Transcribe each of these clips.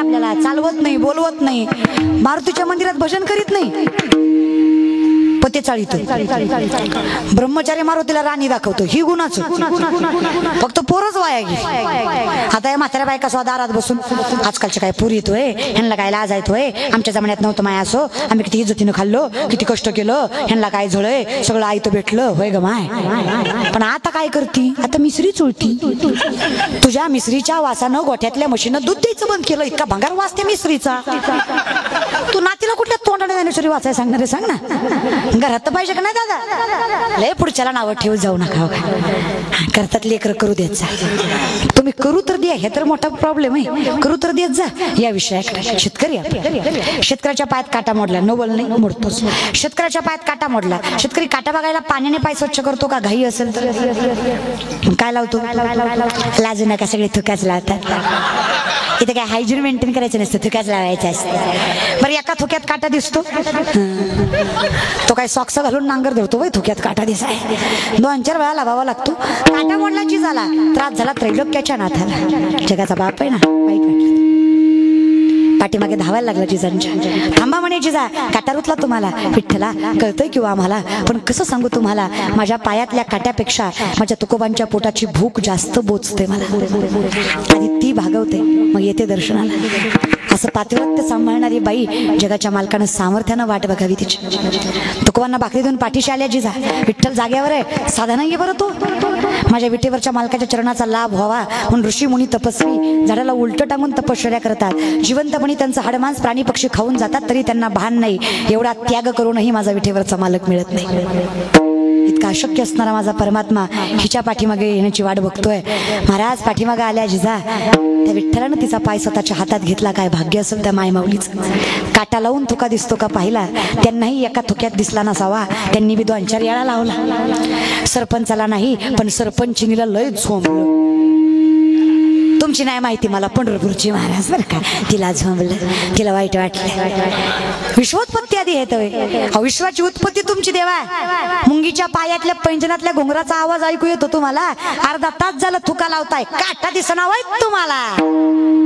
आपल्याला चालवत नाही, बोलवत नाही, मारुतीच्या मंदिरात भजन करीत नाही, पते चाळीतो. ब्रह्मचारी मारुतीला राणी दाखवतो, ही गुणाच. फक्त पोरच वाया गेली. आता या म्हाताऱ्या बायका सुद्धा दारात बसून आजकालच्या काय पुरी येतोय, ह्यांना काय लाज येतोय, आमच्या जमान्यात नव्हतं माय असो, आम्ही किती इज्जतीनं खाल्लो, किती कष्ट केलं, ह्यांना काय झळय, सगळं आयतं भेटलं होय ग माय. पण आता काय करती, आता मिसरी चुळती. तुझ्या मिसरीच्या वासानं गोठ्यातल्या म्हशीनं दूध द्यायचं बंद केलं, इतका भंगार वास त्या मिसरीचा. तू नातीला कुठल्या तोंडाने ज्ञानेश्वरी वाचाय सांगणार आहे, सांग ना. घरात तर पाहिजे का नाही दादा, लय पुढच्याला नावं ठेवत जाऊ नका. करतात लेकर, करू देत जा. तुम्ही करू तर द्या, हे तर मोठा प्रॉब्लेम आहे. करू तर देत जा. या विषयाकडे शेतकरी, शेतकऱ्याच्या पायात काटा मोडला, नवल नाही मोडतोच. शेतकऱ्याच्या पायात काटा मोडला, शेतकरी काटा बघायला पाण्याने पाय स्वच्छ करतो का, घाई असेल तर काय लावतो, लाजू नका, सगळे थुकाच लावतात. इथे काय हायजीन मेंटेन करायचं नसतं, थुकाच लावायचं असतं. बरं, एका थुक्यात काटा दिसतो, तो काय सॉक्स घालून नांगर धरतो वय, थुक्यात काटा दिसाय 2-4 वेळा लावावा लागतो. काटा मोडला जी झाला, त्रास झाला त्रैलोक्याच्या नाथाला. जगाचा बाप आहे ना, वाईट वाटलं. पाठीमागे धावायला लागला जिजांच्या. थांबा म्हणे जिजा, काटा रुतला तुम्हाला. विठ्ठला कळतंय किंवा आम्हाला, पण कसं सांगू तुम्हाला, माझ्या पायातल्या काट्यापेक्षा माझ्या तुकोबांच्या पोटाची भूक जास्त बोचते मला. आधी ती भागवते, मग येते दर्शनाला. असं पातिव्रत्य सांभाळणारी बाई जगाच्या मालकानं सामर्थ्यानं वाट बघावी तिची. तुकोबांना भाकरी देऊन पाठीशी आल्या जिजा. विठ्ठल जाग्यावर आहे, साधा नाहीये बरं तो. माझ्या विटेवरच्या मालकाच्या चरणाचा लाभ व्हावा म्हणून ऋषी मुनी तपस्वी झाडाला उलट टांगून तपश्चर्या करतात. जिवंतपणी त्यांचं हाडमांस प्राणी पक्षी खाऊन जातात, तरी त्यांना भान नाही. एवढा त्याग करूनही माझा विटेवरचा मालक मिळत नाही. इतका अशक्य असणारा माझा परमात्मा हिच्या पाठीमागे येण्याची वाट बघतोय. महाराज पाठीमागे आल्या जिजा. त्या विठ्ठलानं तिचा पाय स्वतःच्या हातात घेतला. काय भाग्य असेल त्या मायमाऊलीच. काटा लावून थुका दिसतो का पाहिला, त्यांनाही एका थुक्यात दिसला नसावा, त्यांनी बी 2-4 वेळा लावला. सरपंचाला नाही, पण सरपंचिनीला लय झोंबलं. तुमची नाही माहिती मला, पंढरपूरची महाराज बरं का, तिला झोंबलं, तिला वाईट वाटलं. विश्वोत्पत्ती आधी येत, विश्वाची उत्पत्ती तुमची देवा. मुंगीच्या पायातल्या पैंजनातल्या घोंगराचा आवाज ऐकू येतो तुम्हाला. अर्धा तास झालं थुका लावताय, काटा दिसना वाईट तुम्हाला.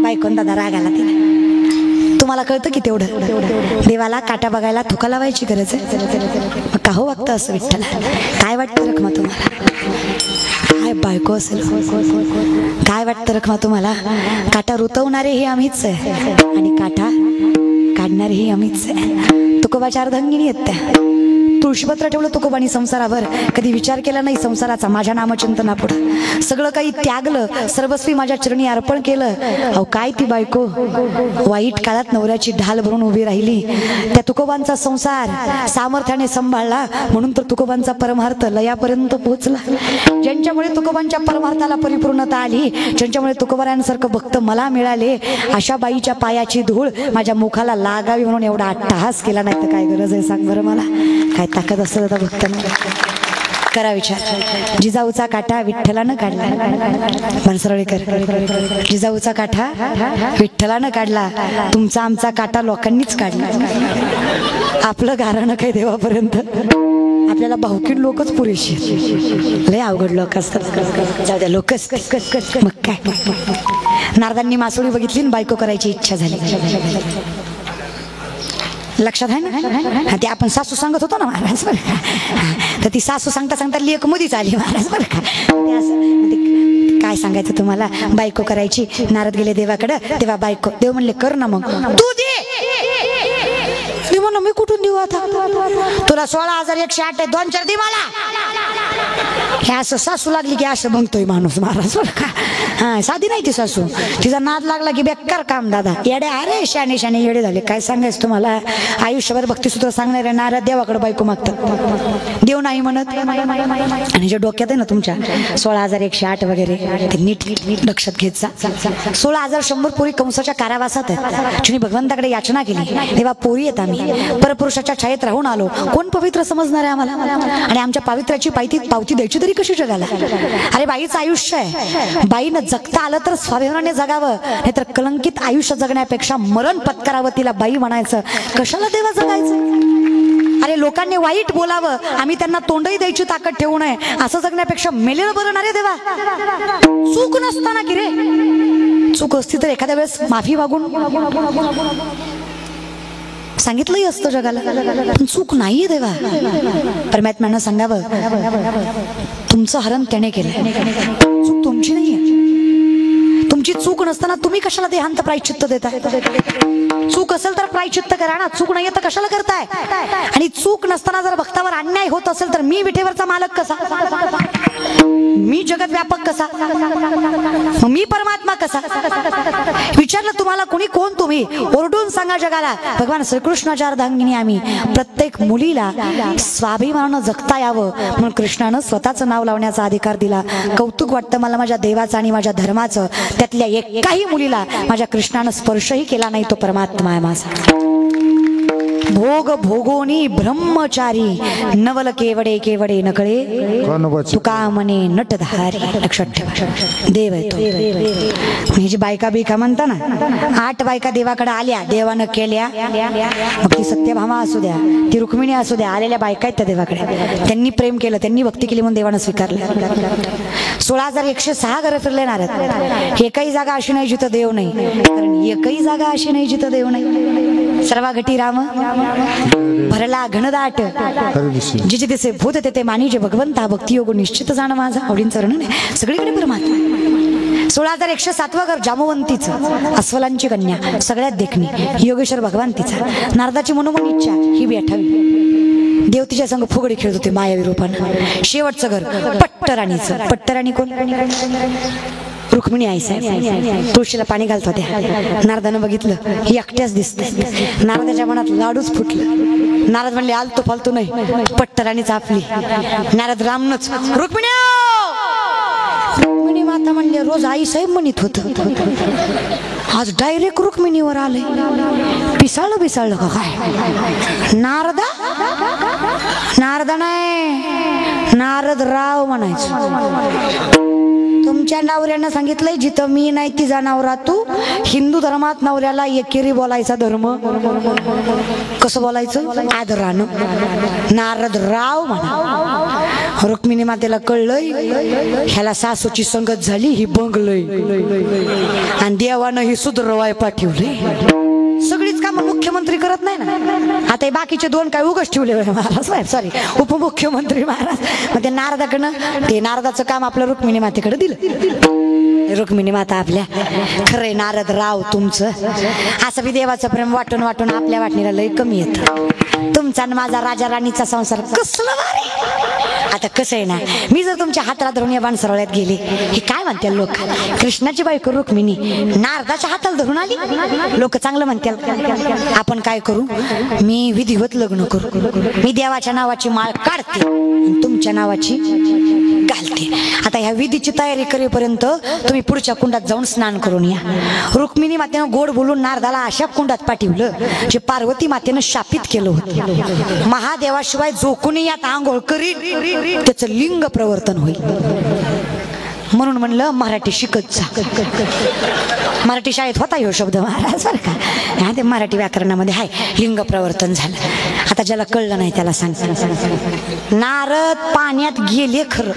बायकोन दादा राग आला तिला. तुम्हाला कळतं की तेवढं देवाला काटा बघायला थुका लावायची गरज आहे. का हो वागतं असं विठ्ठला? काय वाटतं रखमा तुम्हाला? काय बायको असेल, काय वाटतं रखमा तुम्हाला? काटा रुतवणारे हे आम्हीच आहे आणि काटा काढणारे हे आम्हीच आहे. तुकोबाच्या अर्धांगिनी आहेत त्या. तुळशीपत्र ठेवलं तुकोबानी संसारावर, कधी विचार केला नाही संसाराचा. माझ्या नामचिंतनापुढं सगळं काही त्यागलं, सर्वस्वी माझ्या चरणी अर्पण केलं. अहो काय ती बायको वाईट काळात नवऱ्याची ढाल भरून उभी राहिली. त्या तुकोबांचा संसार सामर्थ्याने सांभाळला, म्हणून तर तुकोबांचा परमार्थ लयापर्यंत पोहोचला. ज्यांच्यामुळे तुकोबांच्या परमार्थाला परिपूर्णता आली, ज्यांच्यामुळे तुकोबारांसारखं भक्त मला मिळाले, अशा बाईच्या पायाची धूळ माझ्या मुखाला लागावी म्हणून एवढा अट्टहास केला नाही तर काय गरज आहे सांग बरं मला? काय ताकद असतं आता भक्त करा विचार. जिजाऊचा काटा विठ्ठलानं काढला. बनसरळीकर, जिजाऊचा काटा विठ्ठलानं काढला. तुमचा आमचा काटा लोकांनीच काढला. आपलं गारणं काही देवापर्यंत. आपल्याला भावकीण लोकच पुरेशी, लय अवघड लोक असतात. जाऊ द्या, लोकच मग काय. नारदांनी मासोळी बघितली, बायको करायची इच्छा झाली. लक्षात आहे ना? ते आपण सासू सांगत होतो ना महाराज बरं का, तर ती सासू सांगता सांगता लेक मधीच आली महाराज बरं का. ते असं काय सांगायचं तुम्हाला, बायको करायची. नारद गेले देवाकडे, तेव्हा बायको, देव म्हणले कर ना मग तू दे. म्हणा मी कुठून देऊ आता, तुला 16,108 आहे, 2-4 दे मला. हे असं सासू लागली की असं म्हणतोय माणूस महाराज बरं का. हा साधी नाही ती सासू, तिचा नाद लागला की बेकार काम दादा. येडे अरे शाने शाने येडे झाले. काय सांगायचं तुम्हाला, आयुष्यभर भक्तीसूत्र सांगणारे नारद देवाकडे बायको मागतात, देव नाही म्हणत. आणि जे डोक्यात आहे ना तुमच्या 16,108 वगैरे, ते नीट लक्षात घेत जा. 16,100 पोरी कंसाच्या कारावासात आहेत. जिने भगवंताकडे याचना केली, तेव्हा पोरी येत आम्ही परपुरुषाच्या छायेत राहून आलो. कोण पवित्र समजणार आहे आम्हाला? आणि आमच्या पावित्र्याची पावती द्यायची तरी कशी जगाला? अरे बाईचं आयुष्य आहे, बाईनं जगता आलं तर स्वाभिमानाने जगावं, नाहीतर कलंकित आयुष्य जगण्यापेक्षा मरण पत्करावं. तिला बाई म्हणायचं, कशाला देवा जगायचं? अरे लोकांनी वाईट बोलावं, आम्ही त्यांना तोंडही द्यायची ताकद ठेवू नये, असं जगण्यापेक्षा मेलेलं बरं ना रे देवा. चूक नसताना की रे, चूक असती तर एखाद्या वेळेस माफी मागून सांगितलंही असतं जगाला, पण चूक नाहीये देवा. परमात्म्यानं सांगावं, तुमचं हरण त्याने केलं, चूक तुमची नाहीये. तुमची चूक नसताना तुम्ही कशाला देहांत प्रायश्चित्त देताय? चूक असेल तर प्रायश्चित्त करा ना, चूक नाहीये तर कशाला करताय? आणि चूक नसताना जर भक्तावर अन्याय होत असेल तर मी विठेवरचा मालक कसा, मी जगत व्यापक कसा, मी परमात्मा कसा? विचारलं तुम्हाला कोणी, कोण तुम्ही? ओरडून सांगा जगाला, भगवान श्रीकृष्णाच्या अर्धांगिनी आम्ही. प्रत्येक मुलीला स्वाभिमानानं जगता यावं म्हणून कृष्णानं स्वतःचं नाव लावण्याचा अधिकार दिला. कौतुक वाटतं मला माझ्या देवाचं आणि माझ्या धर्माचं. त्यातल्या एकाही मुलीला माझ्या कृष्णानं स्पर्शही केला नाही, तो परमात्मा आहे माझा. भोग भोगोनी ब्रह्मचारी, नवल केवडे केवडे नकळे, तुका मने नटधारी. लक्षात ठेवा, देव आहे तो. ही जी बायका बिका म्हणता ना, 8 बायका देवाकडे आल्या, देवानं केल्या. मग ती सत्यभामा असू द्या, ती रुक्मिणी असू द्या, आलेल्या बायका आहेत त्या देवाकडे. त्यांनी प्रेम केलं, त्यांनी भक्ती केली म्हणून देवानं स्वीकारलं. 16,106 घरं फिरले नारद. एकही जागा अशी नाही जिथं देव नाही, कारण एकही जागा अशी नाही जिथं देव नाही. सर्वा घटी राम भरला घनदाट, जिचे दिसे भूत तेथे मानी, जे भगवंता भक्ती योग निश्चित जाण माझा. आवडींचं वर्णन आहे, सगळीकडे परमात्मा. 16,107 घर जामवंतीचं, अस्वलांची कन्या, सगळ्यात देखणी योगेश्वर भगवान तिचा. नारदाची मनोमन इच्छा ही बी 8वी. देव तिच्या संग फुगडी खेळत होते मायावी रूपानं. शेवटचं घर पट्टराणीचं. पट्टराणी कोण? रुक्मिणी आई साहेब. तुळशीला पाणी घालत होत्या. नारदानं बघितलं, ही एकट्याच दिसते. नारदाच्या मनात लाडूच फुटलं. नारद म्हणले, आलतो फालतू नाही, पट्टराणीच आपली. नारद रामनच, रुक्मिणी रुक्मिणी माता म्हणले, रोज आई साहेब म्हणत होत, आज डायरेक्ट रुक्मिणीवर आले. पिसाळलं का काय? नारदा नाही, नारद राव म्हणायचं. तुमच्या नवऱ्यानं सांगितलंय, जिथं मी नाही तिचा नवरा तू. हिंदू धर्मात नवऱ्याला एकेरी बोलायचा धर्म. कसं बोलायचं? आदरानं. नारद राव म्हणा. रुक्मिणी मातेला कळलंय, ह्याला सासूची संगत झाली, ही बंगलय, आणि देवानं ही सुधरवाय पाठवले. सगळीच कामं मुख्यमंत्री करत नाही ना. आता बाकीचे 2 काय उगाच ठेवले महाराज साहेब, सॉरी उपमुख्यमंत्री महाराज. मग ते नारदाकडनं, ते नारदाचं काम आपल्या रुक्मिणी मातेकडे दिलं. रुक्मिणी माता आपल्या, खरंय नारद राव तुमचं. असं बी देवाचं प्रेम वाटून वाटून आपल्या वाटणीला लय कमी येतं. तुमचा आणि माझा राजा राणीचा संसार कसला भारी. आता कसं आहे ना, मी जर तुमच्या हाताला धरून या बाणसरवळ्यात गेले, हे काय म्हणतील लोक? कृष्णाची बायको रुक्मिणी नारदाच्या हाताला धरून आली, लोक चांगलं म्हणतील. आपण काय करू? मी विधिवत लग्न करू. मी देवाच्या नावाची माळ काढते आणि तुमच्या नावाची घालते. आता ह्या विधीची तयारी करेपर्यंत तुम्ही पुढच्या कुंडात जाऊन स्नान करून या. रुक्मिणी मातेनं गोड बोलून नारदाला अशा कुंडात पाठवलं जे पार्वती मातेनं शापित केलं होतं. महादेवाशिवाय जो कोणी यात आंघोळ करील त्याचं लिंग प्रवर्तन होईल. म्हणून म्हणलं मराठी शिकत जा. मराठी शाळेत होता ह्यो शब्द महाराज बरं का. ते मराठी व्याकरणामध्ये आहे, लिंग प्रवर्तन झालं. आता ज्याला कळलं नाही त्याला सांग. नारद पाण्यात गेले खरं,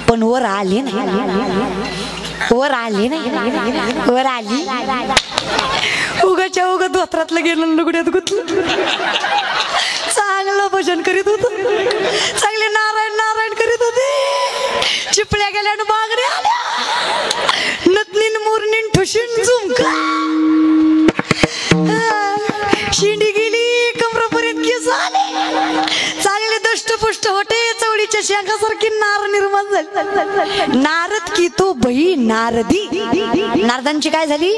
पण वर आले नाही. वर आले नाही, वर आली. उगाच्या उगा धोत्रातलं गेलं, लुगड्यात गुतलं. चांगलं भजन करीत होत, चांगले नारायण नारायण करीत होते. चिपळ्या गेल्यानं बांगड्या आल्या, नतनीन मुरणीन ठुशीन झुमका, शिंडी गेली कमरापर्यंत केस आले. चांगले दष्टपुष्ट होते, चवळीच्या शेंगासारखी नार निर्माण झाली. नारद की तो बही नारदी. नारदांची काय झाली?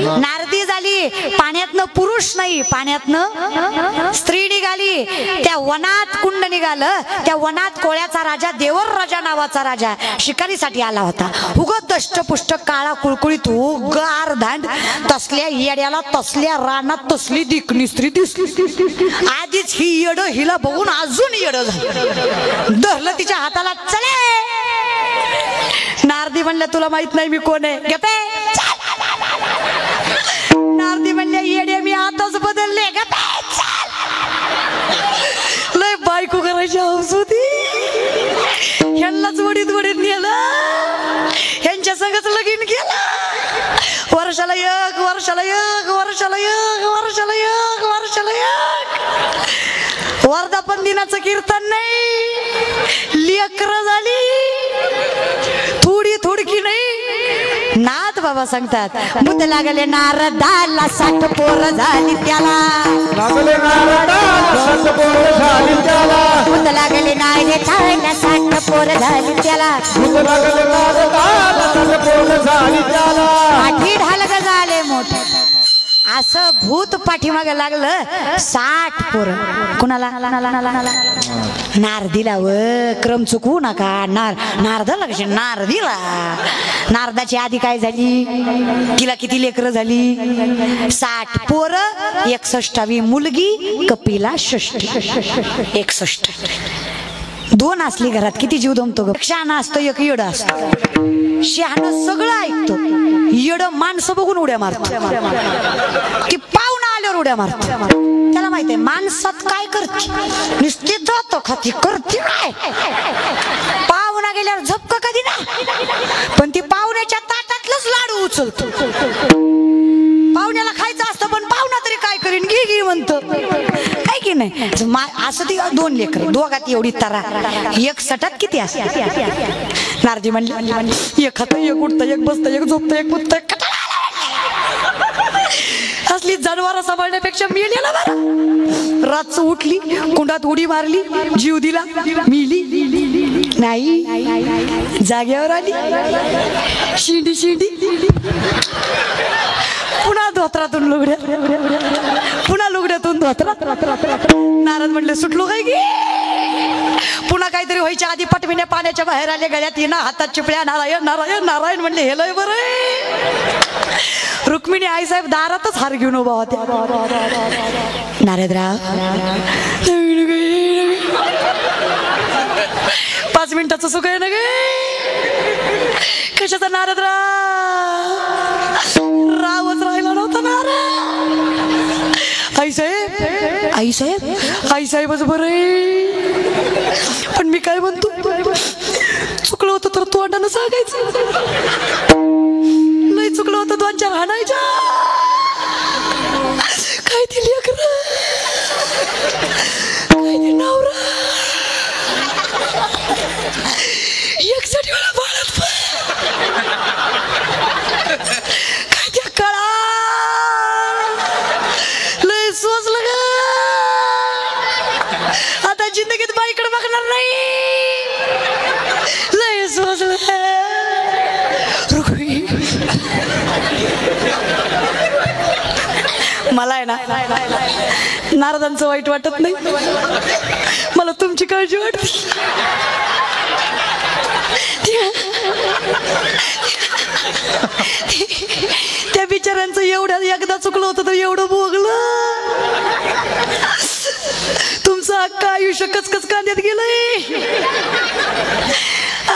नारदी झाली. पाण्यातनं पुरुष नाही, पाण्यातनं स्त्री निघाली. त्या वनात कुंड निघालं. त्या वनात कोळ्याचा राजा, देवर राजा नावाचा राजा शिकारीसाठी आला होता. उगत दष्टपुष्ट काळा कुळकुळीत उग अर्धांड. तसल्या येड्याला तसल्या रानात तसली दिकणी स्त्री दिसली. आधीच ही येड हिला बघून अजून येड झालं. धरलं तिच्या हाताला, चले. नारदी म्हणल्या, तुला माहित नाही मी कोण आहे? गपे. नारदी म्हणल्या, येड्या मी आताच बदलले. गपे. लय बायको करायची हौस होती. ह्यांनाच वडीत वडीत नेलं, ह्यांच्या संगच लगीन केलं. वर्षाला एक, वर्षाला एक, वर्षाला एक, वर्षाला एक. वर्धापन दिनाचं कीर्तन नाही, लेकरं झाली थोडी थोडकी नाही. नाथ बाबा सांगतात मुद लागले नारदाला 60 पोर झाली त्याला, लागले नारदाला 60 पोर झाली त्याला, मुद लागले नारदाला 60 पोर झाली त्याला, मुद लागले नारदाला 60 पोर झाली त्याला. पाठी ढालग झाले मोठे असं भूत पाठीमागे लागलं 60 पोर. कुणाला? नारदीला. व क्रम चुकवू नका. नारदाला कशी? नारदीला. नारदाची आधी काय झाली? तिला किती लेकरं झाली? 60 पोर, 61वी मुलगी, कपिला 60. 61. 2 असली घरात किती जीव दमतो ग. शहाणा असतो एक येड असतो. शहाणा सगळं ऐकतो, येड माणसं बघून उड्या मारतो. की पाहुणा आल्यावर उड्या मारतो. त्याला माहित आहे माणसात काय करते, नुसती जातो खाती करते काय. पाहुणा गेल्यावर झपक कधी ना, पण ती पाहुण्याच्या ताटातलंच लाडू उचलतो. पाहुण्याला खायचं असतं पण पाहुणा तरी काय करीन, घे घे म्हणतो. काय की नाही असं. ती 2 लेकर, दोघात एवढी तरा. 61 किती असते? नारदी म्हणली एक खातं, एक उठतं, एक बसतं, एक झोपतं, एक मुततं. असली जनावर सांभाळण्यापेक्षा मेलेला बरं. रातचं उठली, कुंडात उडी मारली, जीव दिला, मिली नाही, जाग्यावर आली, शिंडी शिंडी, पुन्हा धोत्रातून लुगड्या, पुन्हा लुगड्यातून धोत्रा. नारद म्हणले सुटलो काय गे. पुन्हा काहीतरी व्हायच्या आधी पटविण्या पाण्याच्या बाहेर आले, गळ्यात येणं, हातात चिपळ्या. नारायण नारायण नारायण म्हणले हे लय बरं. रुक्मिणी आईसाहेब दारातच हार घेऊन उभा होत्या. नारदराव 5 मिनिटाचं सुख आहे ना गे. कशाचा नारदराव? रावच राहिला नव्हता नारद. आईसाहेब आईसाहेब आईसाहेबच बरं आहे. पण मी काय म्हणतो, चुकलं होतं तर तोंडानं सांगायचं. लय चुकलं होतं 2-4 हाणायच्या. काय ती लेकरं, काय ती नवरा, एकसाठी मला बाळात काय त्या कळा. लय सोचलं ग. आता जिंदगीत बाईकडे बघणार नाही. लय सोचलं. मला आहे ना नारदांचं वाईट वाटत नाही, मला तुमची काळजी वाटते. त्या बिचाऱ्यांचं एवढं एकदा चुकलं होतं तर एवढं भोगलं. तुमचं अख्खं आयुष्य कचकच कांद्यात गेलंय.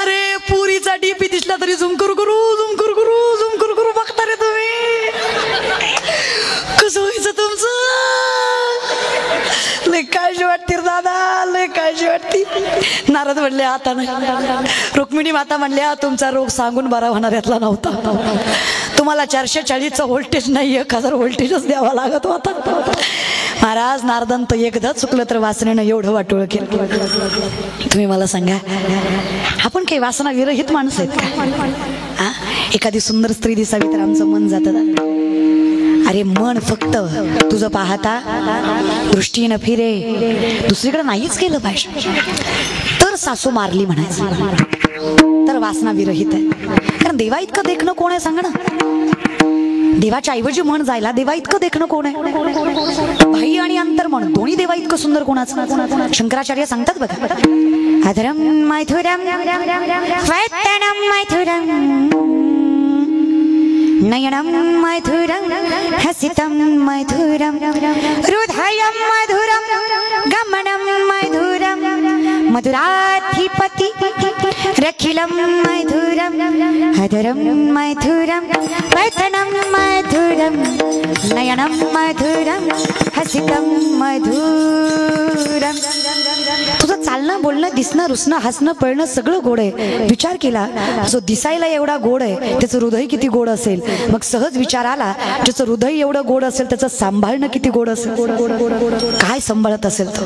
अरे पुरीचा डीपी दिसला तरी झुम करू करू झुम करू करू झुम करू करू बघता रे तुम्ही. कसं व्हायचं तुमचं. लय काळजी वाटते दादा, लय काळजी वाटते. नारद म्हणले आता नाही. रुक्मिणी माता म्हणल्या तुमचा रोग सांगून बरा होणार यातला नव्हता. तुम्हाला 440चा व्होल्टेज नाही, 1000 व्होल्टेजच द्यावा लागत होता. महाराज नारदांत एकदा चुकलं तर वासनेनं एवढं वाटोळ केलं. तुम्ही मला सांगा, आपण काही वासना विरहित माणसं आहेत का? एखादी सुंदर स्त्री दिसावी तर आमचं मन जातं. अरे मन फक्त तुझं पाहता दृष्टीनं फिरे, दुसरीकडे नाहीच केलं पाहिजे. तर सासू मारली म्हणायचं, तर वासना विरहित आहे. कारण देवा इतकं देखणं कोण आहे सांग ना. देवाच्या ऐवजी मन जायला देवा इतकं देखणं कोण आहे. बाह्य आणि अंतर्मन दोन्ही देवा इतकं सुंदर कोणाचं. शंकराचार्य सांगतात बघा, अधरम मैथुरम वैतनम मैथुरम नयनम मैथुरम हसितम मैथुरम हृदयम मधुरम गमनम मैथुरम मधुराधिपति रखिलम मैथुरम अधरम मैथुरम वैतनम मैथुरम नयनम मैथुरम हसितम मधुरम. तुझं तुझं चालणं बोलणं दिसणं रुसणं हसणं पळणं सगळं गोड आहे. विचार केला जो दिसायला एवढा गोड आहे त्याचं हृदय किती गोड असेल. मग सहज विचार आला ज्याचं हृदय एवढं गोड असेल त्याचं सांभाळणं किती गोड असेल. काय सांभाळत असेल तो.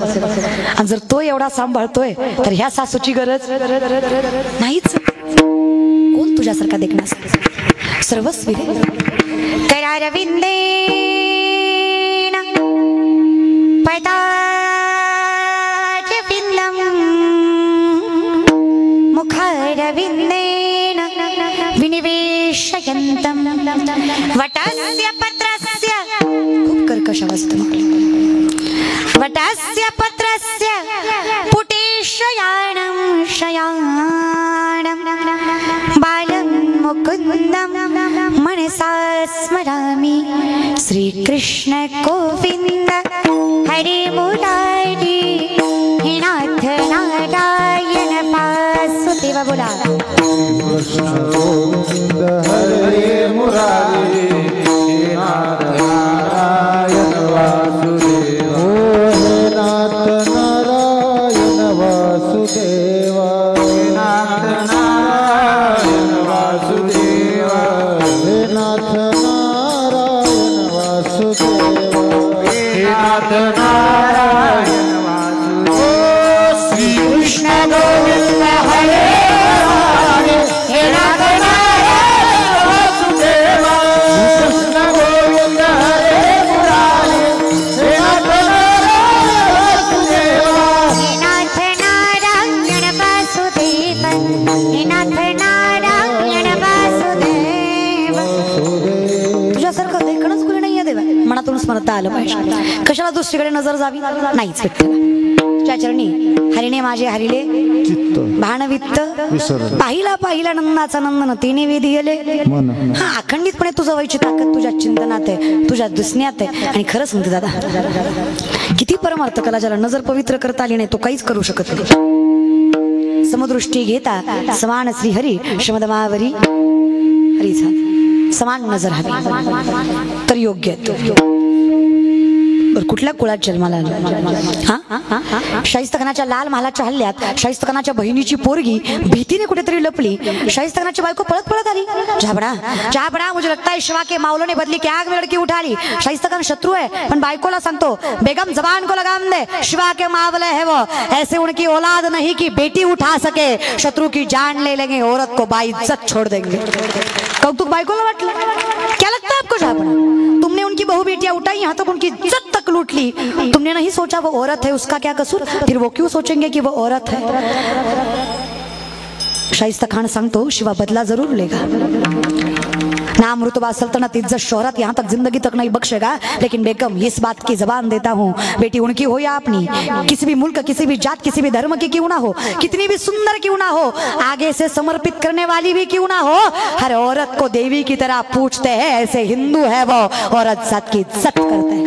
आणि जर तो एवढा सांभाळतोय तर ह्या सासूची गरज नाहीच. कोण तुझ्यासारखा देखणार सर्वस्वी करारविंदे पैताचविंदम मुखारविंदेन विनिवेशयन्तं वटस्य पत्रस्य खूप कर्कश आवाज वटस्य पत्रस्य पुटेशयानं शयानं बालं मुकुन्दं मनसा स्मरामि श्रीकृष्ण गोविन्द हरे मुरारी हे नाथ नारायण वासुदेव बोला. कृष्ण गोविंद हरे मुरारी हे नाथ नारायण वासुदेव. हे नाथ नारायण वासुदेव. हे नाथ नारायण वासुदेव. हे नाथ नारायण वासुदेव. हे नाथ नारायण वासुदेव. श्री कृष्ण गोविंद हरे हे नाथ नारायण वासुदेव. कृष्ण गोविंद हरे मुरारी हे नाथ नारायण वासुदेव. हे नाथ नारायण वासुदेव. तुझ्यासारखं देखणंच कुणी नाहीये देवा. मनातून स्मरता आलं पाहिजे. कशाला दुसरीकडे नजर जावी नाहीच विठ्ठल. तुझ्या चरणी हरिणे माझे हरिले भाणवित्त पाहिला पाहिला नंदाचा नंदन तिने विधिले. हा अखंडितपणे तुझं व्हायची ताकद तुझ्या चिंतनात आहे तुझ्या दिसण्यात आहे. आणि खरंच म्हणते दादा किती परमार्थ कला ज्याला नजर पवित्र करता आली नाही तो काहीच करू शकत नाही. समदृष्टी घेता समान श्री हरी श्रीमदमावरी हरीचा समान नजर हवी तर योग्य कुठल्या कुळात जन्माला शाहिस्तखानाच्या लाल महालाच्या हल्ल्यात शाहिस्तखानाच्या बहिणीची पोरगी भीतीने कुठेतरी लपली. शाहिस्तखानाची बायको पळत पळत आली. झाबडा झाबडा मुझे लगता है शिवा के मावलों ने बदली की आग में लड़की उठा ली. शाहिस्तखान शत्रु है पण बायकोला सांगतो बेगम जबान को लगाम दे. शिवा के मावले है वो ऐसे उनकी औलाद नहीं कि बेटी उठा सके. शत्रु की जान ले लेंगे औरत को बाइज्जत छोड़ देंगे. कौतुक बायकोला वाटलं. क्या लगता है आपको झाबड़ा तुमने उनकी बहू बेटियां उठाई यहाँ तक उनकी इज्जत तक लूट ली. तुमने नहीं सोचा वो औरत है उसका क्या कसूर. फिर वो क्यों सोचेंगे कि वो औरत है. शाइस्ता खान सांगतो शिवा बदला जरूर लेगा. नाम रुतबा सल्तनत इज्जत शोहरत यहाँ तक जिंदगी तक नहीं बख्शेगा. लेकिन बेगम इस बात की जबान देता हूँ बेटी उनकी हो या अपनी किसी भी मुल्क किसी भी जात किसी भी धर्म की क्यों ना हो कितनी भी सुंदर क्यों ना हो आगे से समर्पित करने वाली भी क्यों ना हो हर औरत को देवी की तरह पूछते हैं. ऐसे हिंदू है वो औरत जात की इज्जत करते हैं.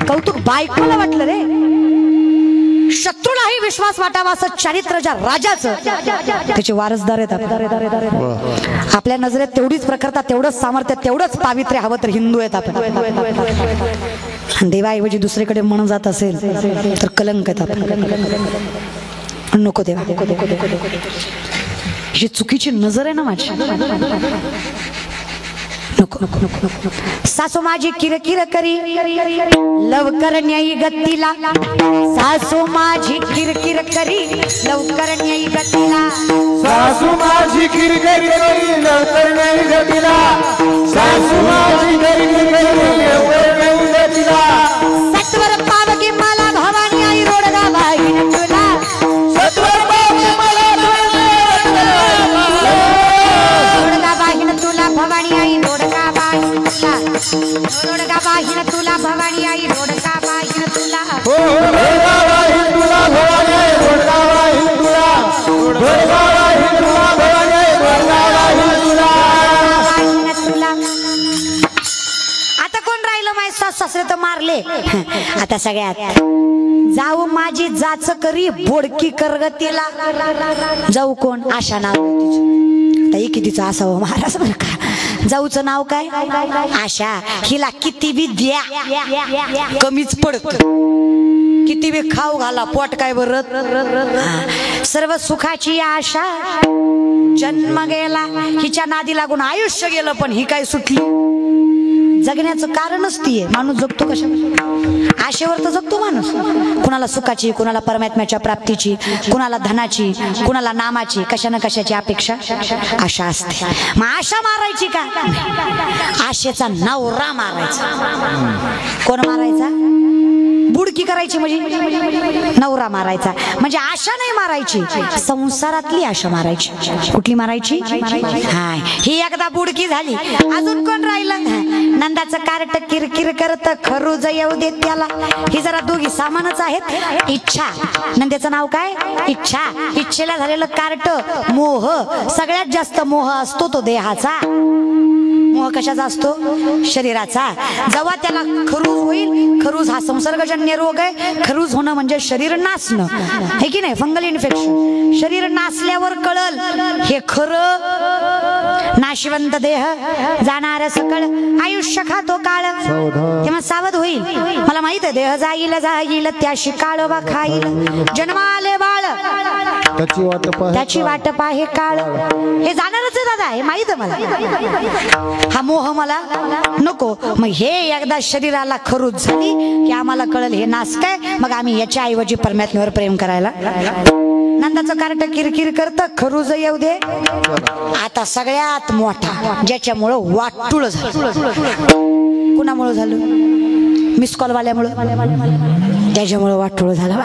कौतुक बायकोला वाटलं रे. शत्रूलाही विश्वास वाटावा असं चारित्र्य ज्या राजाचं त्याचे वारसदार आहेत. आपल्या नजरेत तेवढीच प्रखरता तेवढंच सामर्थ्य तेवढंच पावित्र्य हवं तर हिंदू आहेत आपण. देवाऐवजी दुसरीकडे मन जात असेल तर कलंक आहेत आपण. नको देवा ही चुकीची नजर आहे ना माझी. नको नको नको नको. सासू माझी किरकिर करी लवकर न्यायी गतीला. सासू माझी किरकिर करी लवकर न्यायी गतीला. सासू माझी किरकिर करी लवकर न्यायी गतीला. सासू माझी किरकिर करी लवकर न्यायी गतीला. सत्वर पावकी मला भवानी आई रोडगा बाईन तुला. सत्वर पावकी मला रोडगा बाईन तुला भवानी आई रोडगा बाईन तुला. रोडगा बाईन तुला भवानी आई रोडगा बाईन तुला. रोडगा बाईन तुला भवानी आई रोडगा बाईन तुला. रोडगा बाईन तुला भवानी आई रोडगा बाईन तुला. बाईन तुला. आता कोण राहिलं माय सास सासरे तर मारले. आता सगळ्यात जाऊ माझी जाच करी बोडकी करगतीला. जाऊ कोण आशा नाव ताई कितीचं असावं महाराज बरं का. जाऊचं नाव काय आशा. हिला किती बी द्या कमीच पडत. किती बी खाऊ घाला पोट काय भरत. सर्व सुखाची आशा जन्म गेला, हिच्या नादी लागून आयुष्य गेलं, पण ही काय सुटली. जगण्याचं कारणच ती आहे. माणूस जगतो कशा? आशेवर तर जगतो माणूस. कुणाला सुखाची, कुणाला परमात्म्याच्या प्राप्तीची, कुणाला धनाची, कुणाला नामाची, कशा ना कशाची अपेक्षा आशा असते. मग आशा मारायची का? आशेचा नवरा मारायचा. कोण मारायचा? बुडकी करायची म्हणजे नवरा मारायचा. म्हणजे आशा नाही मारायची, संसारातली आशा मारायची. कुठली मारायची? हाय, ही एकदा बुडकी झाली, अजून कोण राहिलं? नंदाचं कार्ट किरकिर करत खरूज येऊ देत त्याला. ही जरा दोघी सामानच आहेत. इच्छा, नंदेचं नाव काय? इच्छा. इच्छेला झालेलं कार्ट मोह. सगळ्यात जास्त मोह असतो तो देहाचा. मोह कशाचा असतो? शरीराचा. जेव्हा त्याला खरूज होईल, खरूज हा संसर्गजन्य रोग आहे. खरूज होणं म्हणजे शरीर नासणं, है की नाही? Fungal infection. शरीर नासल्यावर कळल हे खरं. नाशिवंत देह जाणार सकळ, आयुष्य खातो काळ, तेव्हा सावध होईल. मला माहित आहे देह जाईल जाईल त्याशी काळोबा खाईल. जन्माले बाळ त्याची वाट पाहे काळ. हे जाणारच आहे दादा, हे माहित आहे मला. हा मोह मला नको. मग हे एकदा शरीराला खरूज झाली की आम्हाला कळल हे नास काय. मग आम्ही याच्या ऐवजी परमात्म्यावर प्रेम करायला. नंदाचं कार्ट किरकिर करत खरूज येऊ दे. आता सगळ्यात मोठा ज्याच्यामुळं वाटुळ झालं. कुणामुळं झालं? मिस कॉल वाल्यामुळं. त्याच्यामुळं वाटुळ झालं.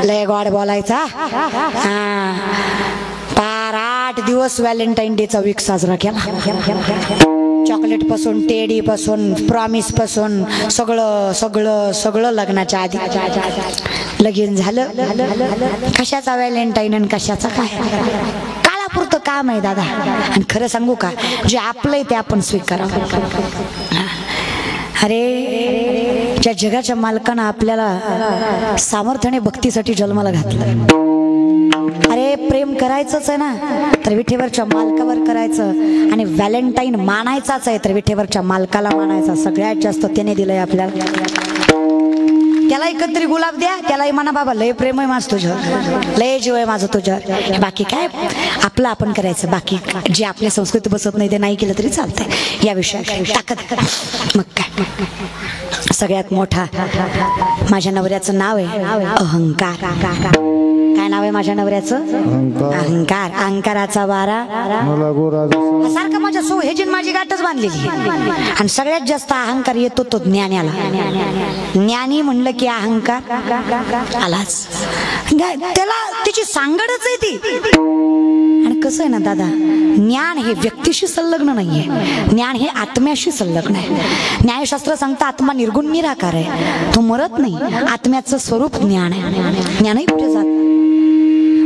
लय गोड बोलायचा. पार 8 दिवस व्हॅलेंटाईन डेचा वीक साजरा केला. चॉकलेट पासून, टेडी पासून, प्रॉमिस पासून सगळं सगळं सगळं लग्नाच्या आधी. लगीन झालं, कशाचा व्हॅलेंटाईन आणि कशाचा काय? काळापुरतं काम आहे दादा. आणि खरं सांगू का, जे आपलंय ते आपण स्वीकारावं. अरे, ज्या जगाच्या मालकानं आपल्याला सामर्थ्याने भक्तीसाठी जन्माला घातलं. अरे, प्रेम करायचंच आहे ना तर विठेवरच्या मालकावर करायचं. आणि व्हॅलेंटाईन मानायचाच आहे तर विठेवरच्या मालकाला मानायचा. सगळ्यात जास्त त्याने दिलंय आपल्याला. त्याला एकत्री गुलाब द्या, त्यालाही म्हणा बाबा लय प्रेम आहे माझं तुझ्यावर, लय जीव आहे माझं तुझ्यावर. बाकी काय आपलं आपण करायचं. बाकी जे आपल्या संस्कृती बसत नाही ते नाही केलं तरी चालतंय. या विषयात ताकद. मग काय सगळ्यात मोठा माझ्या नवऱ्याचं नाव आहे अहंकार. काय नाव आहे माझ्या नवऱ्याचं? अहंकार. अहंकाराचा वारा सारखा माझ्या सोहेजीन माझी गाठच बांधलेली. आणि सगळ्यात जास्त अहंकार येतो तो ज्ञानाला. ज्ञानी म्हणलं की अहंकार आलाच. त्याला त्याची सांगडच आहे ती. आणि कसं आहे ना दादा, ज्ञान हे व्यक्तीशी संलग्न नाहीये. ज्ञान हे आत्म्याशी संलग्न आहे. न्यायशास्त्र सांगतं आत्मा निर्गुण निराकार आहे, तो मरत नाही. आत्म्याचं स्वरूप ज्ञान आहे. ज्ञानही कुठे जात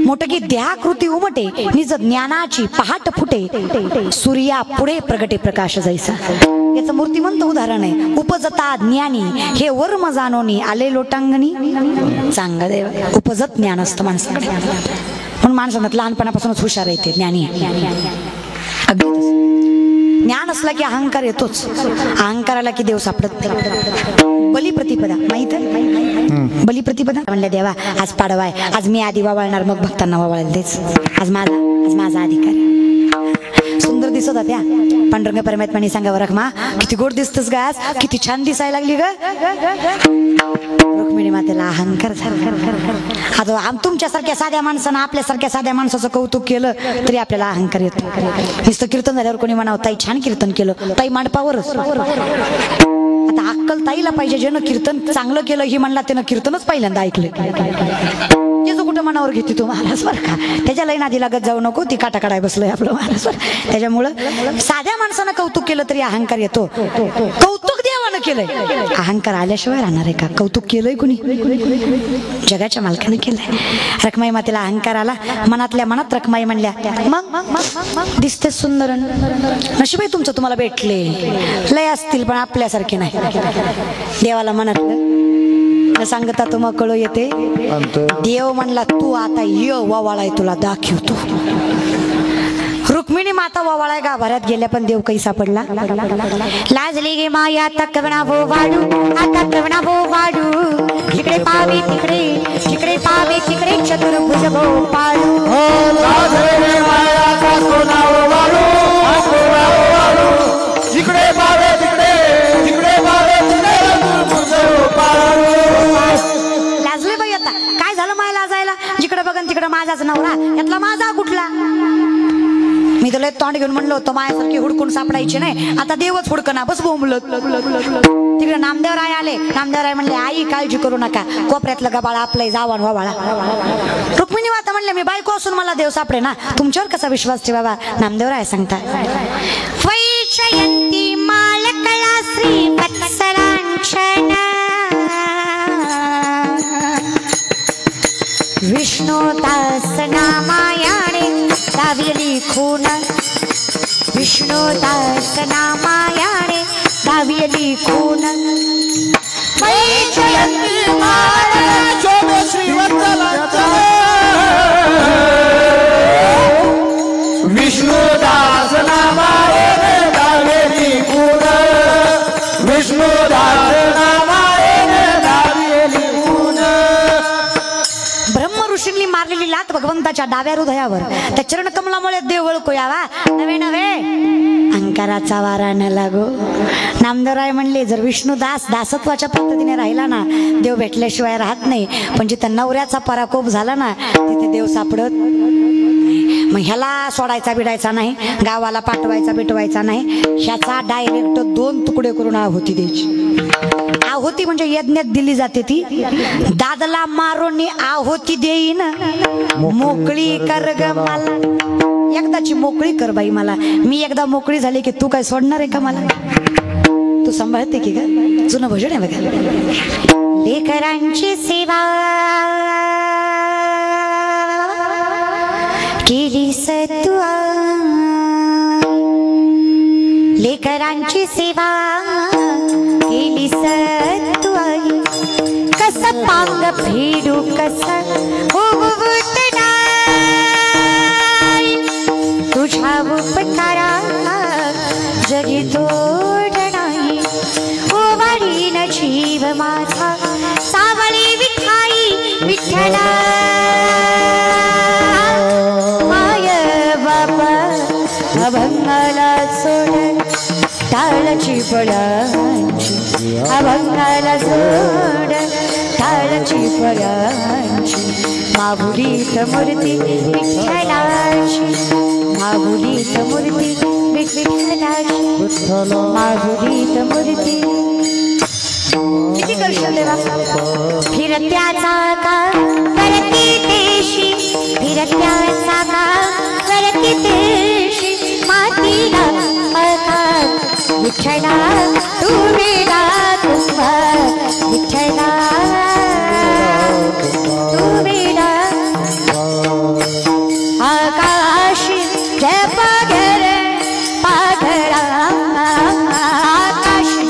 मोठ की देहाकृती उमटे, निज ज्ञानाची पहाट फुटे, सूर्या पुढे प्रगटे प्रकाश जैसा. याचं मूर्तिमंत उदाहरण आहे. उपजता ज्ञानी हे वर्म जाणोनी आले लोटांगणी चांग देव. उपजत ज्ञान असतं माणसाकडे. म्हणून माणसानं लहानपणापासूनच हुशार येते ज्ञानी. अगदी ज्ञान असला की अहंकार येतोच. अहंकाराला की देव सापडत. बलिप्रतिपदा माहित आहे? बलिप्रतिपदा म्हणल्या देवा आज पाडवाय, आज मी आधी वावळणार मग भक्तांना वावळेल. तेच आज माझा अधिकार. सुंदर दिसत होत्या. पांडुरंग परमात्म्याने सांगावं रखमा किती गोड दिसतस ग, आज किती छान दिसायला लागली ग. रुक्मिणी मातेला अहंकार झाला. आता तुमच्यासारख्या साध्या माणसानं आपल्यासारख्या साध्या माणसाचं कौतुक केलं तरी आपल्याला अहंकार येतो. नुसतं कीर्तन झाल्यावर कोणी म्हणावं ताई छान कीर्तन केलं, ताई मांडपावरच. आता अक्कल ताईला पाहिजे. ज्यानं कीर्तन चांगलं केलं ही म्हणला त्यानं कीर्तनच पहिल्यांदा ऐकलं. त्याचं कुठं मनावर घेते तू महाराज बरं का. त्याच्या लई नादी लागत जाऊ नको. ती काटा काढाय बसलोय आपलं महाराज. त्याच्यामुळं साध्या माणसानं कौतुक केलं तरी अहंकार येतो. कौतुक देवानं केलंय, अहंकार आल्याशिवाय राहणार आहे का? कौतुक केलंय कुणी? जगाच्या मालकानं केलंय. रखमाई मातेला अहंकार आला. मनातल्या मनात रखमाई म्हणल्या मग दिसते सुंदर, नशीब आहे तुमचं तुम्हाला भेटले. लय असतील पण आपल्यासारखे नाही. देवाला म्हणत सांगता तुम्हा कळू येते. देव म्हणला तू आता ये वावाळाय तुला दाखवतो. रुक्मिणी माता ववाळा गाभाऱ्यात गेल्या पण देव काही सापडला लाजली गे माया तकवणा भो वाडू आता कवणा भो वाडू जिकडे पावे तिकडे जिकडे पावे तिकडे चतुर्भुज भो पाडू जिकडे पावे तिकडे जिकडे पावे तिकडे लाजले बाई आता काय झालं माय लाजायला जिकडे बघन तिकडे माझाच नवरा यातला माझा कुठला मी तुला तोंड घेऊन म्हणलो होतो माझ्यासारखी हुडकून सापडायची नाही आता देवच हुडकना बस बोंबलत तिकडे नामदेवराय आले नामदेवराय म्हणले आई काळजी करू नका कोपऱ्यातलं गबाळा आपलं जावान वाबाळा रुक्मिणी माता म्हणले मी बायको असून मला देव सापडे ना तुमच्यावर कसा विश्वास ठेवावा नामदेवराय सांगता वैजयंती मालकला श्री वत्सलांचन विष्णुदास नामायाणे दाविली खून विष्णुदास नामायाणे दाविली खून वैजयंती मालकला श्री वत्सलांचन विष्णुदास नामायाणे दाविली खून विष्णुदास नामायाणे दाविली खून ब्रह्म ऋषींनी मारलेली लात भगवंताच्या डाव्या हृदयावर त्या चरण कमलामुळे देव ओळखू यावा नवे नवे अंकाराचा वारा न लागो नामदेवराय म्हणले जर विष्णुदास दासत्वाच्या पद्धतीने राहिला ना देव भेटल्याशिवाय राहत नाही पण जिथं नवऱ्याचा पराकोप झाला ना तिथे देव सापडत मग ह्याला सोडायचा बिडायचा नाही गावाला पाठवायचा बिटवायचा नाही ह्याचा डायरेक्ट 2 तुकडे करून आहुती द्यायची आहुती म्हणजे यज्ञात दिली जाते ती दादला मारून आहुती देईन मोकळी कर ग मला एकदाची मोकळी कर बाई मला मी एकदा मोकळी झाली की तू काय सोडणार आहे का मला तू सांभाळते की ग जुनं भजन आहे बघा लेकरांची सेवा केली सतुआ लेकरांची सेवा केली सतुआई कस पांग फेडू कस तुझ्या उपकारा जगी तोड नाही ओवाळीन जीव माझा सावळी विठाई विठ्ठला अभंगाला सोड टाळची पडांची अभंगाला सोड टाळची पडांची माहुलीत मूर्ती विठ्ठलाची माहुलीत मूर्ती विठ्ठलाची माहुलीत मूर्ती किती करशील देवा फिरत्याचा का करती देशी फिरत्याचा का करती देशी मातीला मकात विठ्ठला तू वेडा तुम्हा विठ्ठला तू वेडा आकाशी जय पाघर पाघरा आकाशी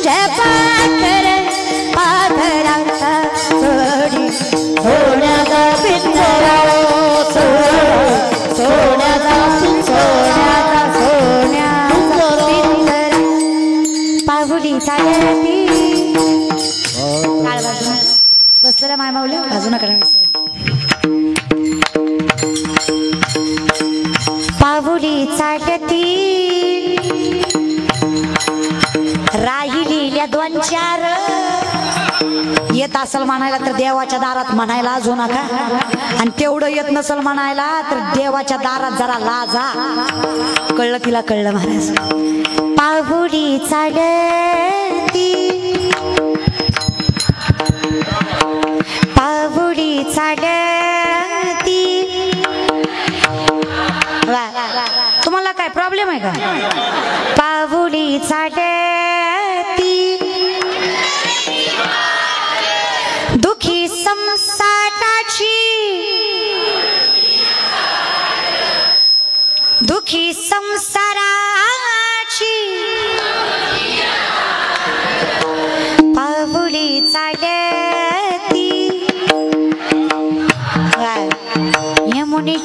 जय पाघर पाघराचा सोडी सोन्याचा पिंजरा सोन्याचा सोन्याचा सोन्याचा पिंजरा पाहुली चालती काळ बाजून बसलेला माय माऊली बाजून करा पाहुली चालती राहिलेल्या 2-4 येत असल म्हणायला तर देवाच्या दारात म्हणायला लाजू नका आणि तेवढं येत नसल म्हणायला तर देवाच्या दारात जरा लाजा कळलं तिला कळलं महाराज पाहुली चालती पाहुली चालती तुम्हाला काय प्रॉब्लेम आहे का पाहुली चालती दुखी संसाराची दुखी संसाराची पाहुली चालती यमुनेच्या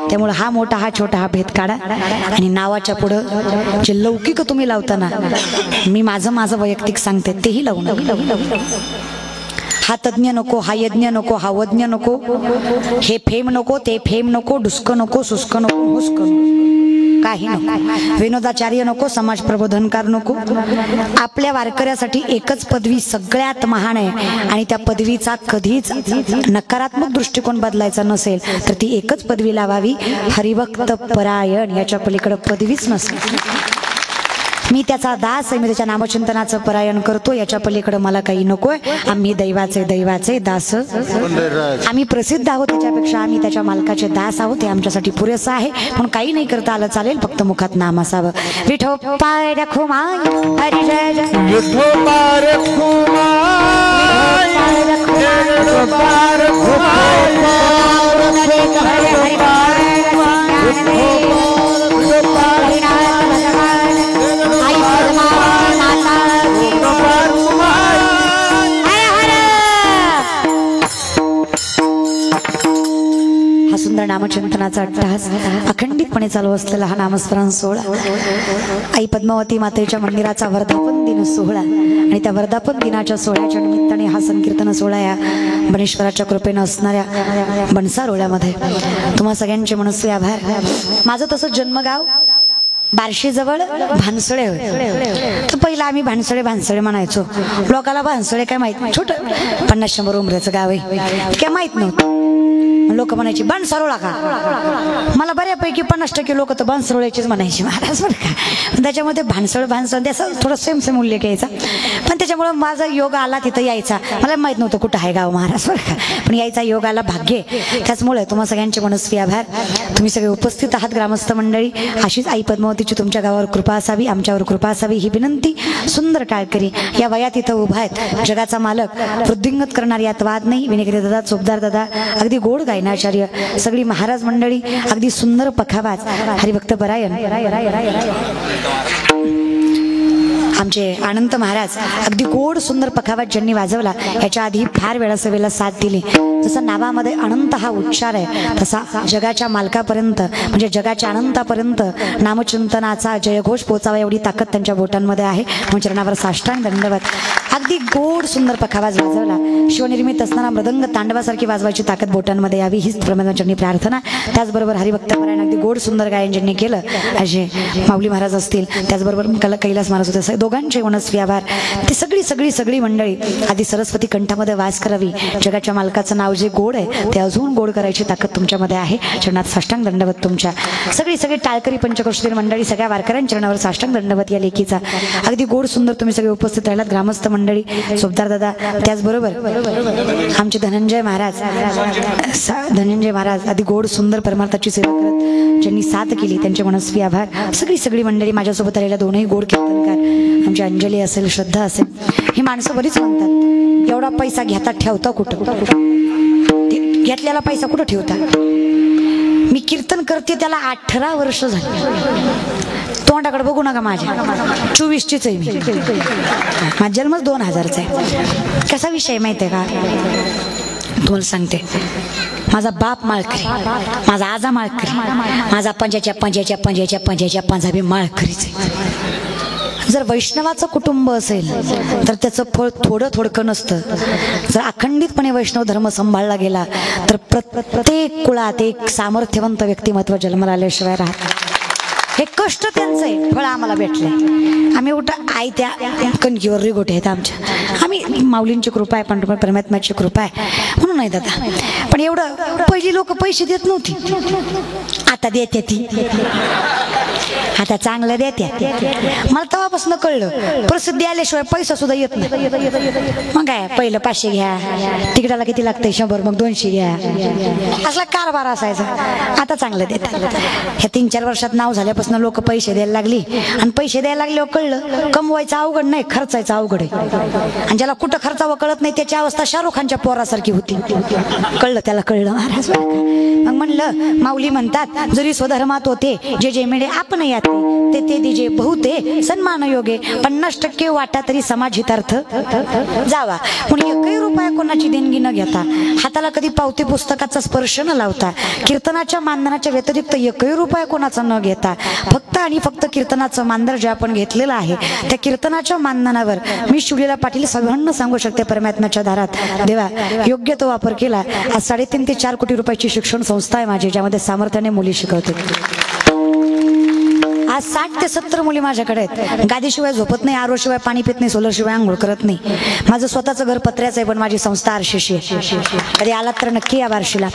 त्यामुळे हा मोठा हा छोटा हा भेद काढा आणि नावाच्या पुढं जे लौकिक तुम्ही लावताना मी माझं वैयक्तिक सांगते तेही लावू नका. हा तज्ञ नको, हा यज्ञ नको, हा वज्ञ नको, हे फेम नको, ते फेम नको, डुसकं नको, सुस्कं नको, हुस्कं नको, काही नको, विनोदाचार्य नको, समाज प्रबोधनकार नको. आपल्या वारकऱ्यासाठी एकच पदवी सगळ्यात महान आहे आणि त्या पदवीचा कधीच नकारात्मक दृष्टिकोन बदलायचा नसेल तर ती एकच पदवी लावावी, हरिभक्त परायण. याच्या पलीकडे पदवीच नसेल. मी त्याचा दास आहे, मी त्याच्या नामचिंतनाचं परायण करतो, याच्या पलीकडे मला काही नकोय. आम्ही दैवाचे दास, आम्ही प्रसिद्ध आहोत, त्याच्यापेक्षा आम्ही त्याच्या मालकाचे दास आहोत, हे आमच्यासाठी पुरेसं आहे. पण काही नाही करता आलं चालेल, फक्त मुखात नाम असावं. विठोबाय रखुमाय हरी जय जय, विठोबाय रखुमाय विठोबाय रखुमाय हा सुंदर नामचिंतनाचा अट्टहास अखंडितपणे चालू असलेला हा नामस्मरण सोहळा, आई पद्मावती मातेच्या मंदिराचा वर्धापन दिन सोहळा आणि त्या वर्धापन दिनाच्या सोहळ्याच्या निमित्ताने हा संकीर्तन सोहळा या बनेश्वराच्या कृपेनं असणाऱ्या बनसा रोळ्यामध्ये तुम्हा सगळ्यांचे मनस्वी आभार. माझं तसं जन्मगाव बार्शीजवळ भानसळे होय. तर पहिला आम्ही भानसळे म्हणायचो. लोकाला भानसळे काय माहित, छोटं 50-100 उमऱ्याचं गाव आहे, काय माहित नव्हतं. लोक म्हणायची बनसरोळा का. मला बऱ्यापैकी 50% लोक तर बनसरोळ्याचीच म्हणायची महाराज बरं का. त्याच्यामध्ये भानसळ त्याचं थोडं सेम उल्लेख यायचा. पण त्याच्यामुळं माझा योग आला तिथं यायचा. मला माहित नव्हतं कुठं आहे गाव महाराज बरं का, पण यायचा योग आला भाग्य. त्याचमुळे तुम्हा सगळ्यांचे मनस्वी आभार. तुम्ही सगळे उपस्थित आहात ग्रामस्थ मंडळी. अशीच आई पद्मावतीची तुमच्या गावावर कृपा असावी, आमच्यावर कृपा असावी ही विनंती. सुंदर टाळकरी या वयात इथं उभा आहेत, जगाचा मालक, वृद्धिंगत करणारी यात वाद नाही. विनेकरी दादा, चोपदार दादा, अगदी गोड गायनाचार्य, सगळी महाराज मंडळी, अगदी सुंदर पखावाज, हरिभक्त परायण आमचे अनंत महाराज, अगदी गोड सुंदर पखावाज ज्यांनी वाजवला. याच्या आधी फार वेळा सवेला साथ दिली. जसं नावामध्ये अनंत हा उच्चार आहे तसा जगाच्या मालकापर्यंत म्हणजे जगाच्या अनंतापर्यंत नामचिंतनाचा जयघोष पोचावा एवढी ताकद त्यांच्या बोटांमध्ये आहे. म्हणून चरणावर साष्टांग दंडवत. अगदी गोड सुंदर पखावाज वाजवला. शिवनिर्मित असताना मृदंग तांडवासारखी वाजवायची ताकद बोटांमध्ये यावी हीच प्रमाणाची प्रार्थना. त्याचबरोबर हरिभक्त परायण अगदी गोड सुंदर गायन ज्यांनी केलं असे माऊली महाराज असतील, त्याचबरोबर कैलास महाराज होते, दोघांचे मनस्वी आभार. ती सगळी मंडळी आधी सरस्वती कंठामध्ये वास करावी. जगाच्या मालकाचं नाव जे गोड आहे ते अजून गोड करायची ताकद तुमच्यामध्ये आहे. चरणात साष्टांग दंडवत तुमच्या. सगळी टाळकरी पंचक्रोशीतील मंडळी, सगळ्या वारकऱ्यांच्या चरणावर साष्टांग दंडवत या लेखीचा. अगदी गोड सुंदर तुम्ही सगळे उपस्थित राहिलात. ग्रामस्थ मंडळी, सोबदार दादा, त्याचबरोबर आमचे धनंजय महाराज अगदी गोड सुंदर परमार्थाची सेवा करत ज्यांनी साथ केली त्यांचे मनस्वी आभार. सगळी मंडळी, माझ्यासोबत आलेल्या दोनही गोड कीर्तनकार, आमची अंजली असेल, श्रद्धा असेल, ही माणसं बरीच म्हणतात एवढा पैसा घेता ठेवता कुठं, घेतलेला पैसा कुठं ठेवता. मी कीर्तन करते त्याला 18 वर्ष झाली. तोंडाकडे बघू नका, माझ्या 24चीच आहे मी. माझा जन्मच 2000चा आहे. कसा विषय माहिती आहे का, तुम्हाला सांगते. माझा बाप माळकरी, माझा आजा माळकरी, माझा पंजाच्या पंजाबी माळकरीच आहे. जर वैष्णवाचं कुटुंब असेल तर त्याचं फळ थोडकं नसतं. जर अखंडितपणे वैष्णव धर्म सांभाळला गेला तर प्रत्येक कुळात एक सामर्थ्यवंत व्यक्तिमत्व जन्माला आल्याशिवाय राहत. हे कष्ट त्यांचं आहे, फळ आम्हाला भेटलंय. आम्ही उठं आयत्या कणकीवर रिगोटे आहेत आमच्या. आम्ही माऊलींची कृपा आहे, पण परमात्म्याची कृपा आहे म्हणून नाही दादा. पण एवढं पहिली लोक पैसे देत नव्हती, आता देते ती, आता चांगलं देते. मला तेव्हापासून कळलं प्रसिद्धी आल्याशिवाय पैसा सुद्धा येत नाही. मग काय, पहिलं 500 घ्या, तिकिटाला किती लागतंय 100, मग 200 घ्या, असला कारभार असायचा. आता चांगलं देतात. ह्या 3-4 वर्षात नाव झाल्यापासून लोक पैसे द्यायला लागली आणि पैसे द्यायला लागल्यावर कळलं कमवायचं अवघड नाही, खर्चायचं अवघड आहे. आणि ज्याला कुठं खर्चावं कळत नाही त्याची अवस्था शाहरुख खानच्या पोरासारखी होती. त्याला कळलं महाराज. मग म्हणलं माऊली म्हणतात जरी स्वधर्मात होते जे जे मेळे आपण यात ते दिजे बहुते सन्मान योगे 50% वाटा तरी समाजितार्थ जावा. म्हणून एकही रुपया कोणाची देणगी न घेता, हाताला कधी पावती पुस्तकाचा स्पर्श न लावता, कीर्तनाच्या मानधनाच्या व्यतिरिक्त एकही रुपया कोणाचा न घेता, फक्त आणि फक्त कीर्तनाचं मानधन जे आपण घेतलेलं आहे त्या कीर्तनाच्या मानधनावर मी शिवलीला पाटील सगळ्यांना सांगू शकते, परमात्म्याच्या दारात देवा योग्य तो वापर केला. आज 3.5 ते 4 कोटी रुपयाची शिक्षण संस्था आहे माझी, ज्यामध्ये सामर्थ्याने मुली शिकवते. आज 60 ते 70 मुली माझ्याकडे आहेत. गादीशिवाय झोपत नाही, आरोशिवाय पाणी पित नाही, सोलरशिवाय आंघोळ करत नाही. माझं स्वतःचं घर पत्र्याचं आहे, पण माझी संस्था आरशीशी आहे. कधी आलात तर नक्की या बार्शीला.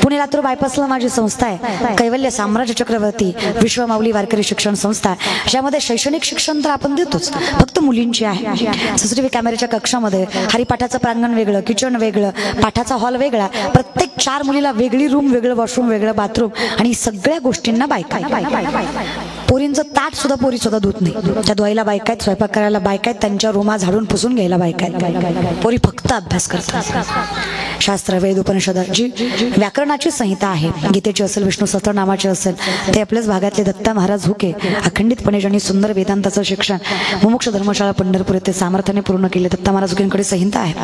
पुणे लातूर बायपासला माझी संस्था आहे, कैवल्य साम्राज्य चक्रवर्ती विश्व माऊली वारकरी शिक्षण संस्था. ज्यामध्ये शैक्षणिक शिक्षण तर आपण देतोच, फक्त मुलींची आहे. सीसीटीव्ही कॅमेऱ्याच्या कक्षामध्ये हरिपाठाचं प्रांगण वेगळं, किचन वेगळं, पाठाचा हॉल वेगळा, प्रत्येक 4 मुलीला वेगळी रूम, वेगळं वॉशरूम, वेगळं बाथरूम, आणि सगळ्या गोष्टींना बायका. पोरींचं ताट सुद्धा पोरी सुद्धा धुत नाही, त्या धुवायला बायका आहेत, स्वयंपाक करायला बायका आहेत, त्यांच्या रूमा झाडून पुसून घ्यायला बायका आहेत. पोरी फक्त अभ्यास करतात. शास्त्र वेद उपनिषद जी व्याकरणाची संहिता आहे, गीतेची असेल, विष्णू सहस्त्रनामाची असेल, ते आपल्याच भागातले दत्ता महाराज हुके अखंडितपणे ज्यांनी सुंदर वेदांताचं शिक्षण मुमुक्ष धर्मशाळा पंढरपूर येथे सामर्थ्याने पूर्ण केले. दत्ता महाराज हुकेंकडे संहिता आहे.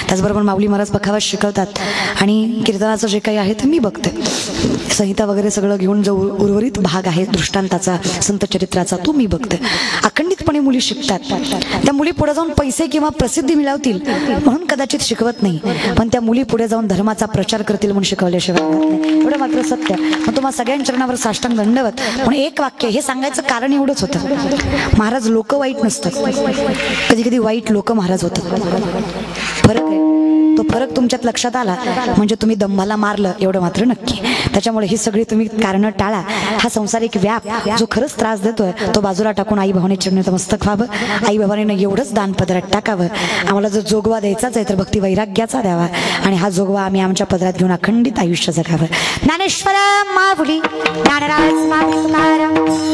त्याचबरोबर माऊली महाराज बखावास शिकवतात, आणि कीर्तनाचं जे काही आहे ते मी बघते. संहिता वगैरे सगळं घेऊन जो उर्वरित भाग आहे दृष्टांताचा, संत चरित्राचा, तो मी बघते. अखंडितपणे मुली शिकतात. त्या मुली पुढे जाऊन पैसे किंवा प्रसिद्धी मिळवतील म्हणून कदाचित शिकवत नाही, पण त्या मुली पुढे जाऊन धर्माचा प्रचार करतील म्हणून शिकवल्याशिवाय नाही. एवढं मात्र सत्य. मग तुम्हाला सगळ्यांच्या चरणावर साष्टांग दंडवत. म्हणून एक वाक्य हे सांगायचं कारण एवढंच होतं, महाराज लोक वाईट नसतात, कधी कधी वाईट लोक महाराज होतात. फरक आहे. तो फरक तुमच्यात लक्षात आला म्हणजे तुम्ही दंभाला मारलं एवढं मात्र नक्की. त्याच्यामुळे ही सगळी तुम्ही कारणं टाळा. हा संसारिक व्याप जो खरंच त्रास देतोय तो बाजूला टाकून आई भावाने चरणी नतमस्तक व्हावं. आई भावाने एवढंच दान पदरात टाकावं. आम्हाला जर जोगवा द्यायचाच आहे तर भक्ती वैराग्याचा द्यावा, आणि हा जोगवा आम्ही आमच्या पदरात घेऊन अखंडित आयुष्य जगावं. ज्ञानेश्वर माऊली ज्ञानराज स्वामी तुकाराम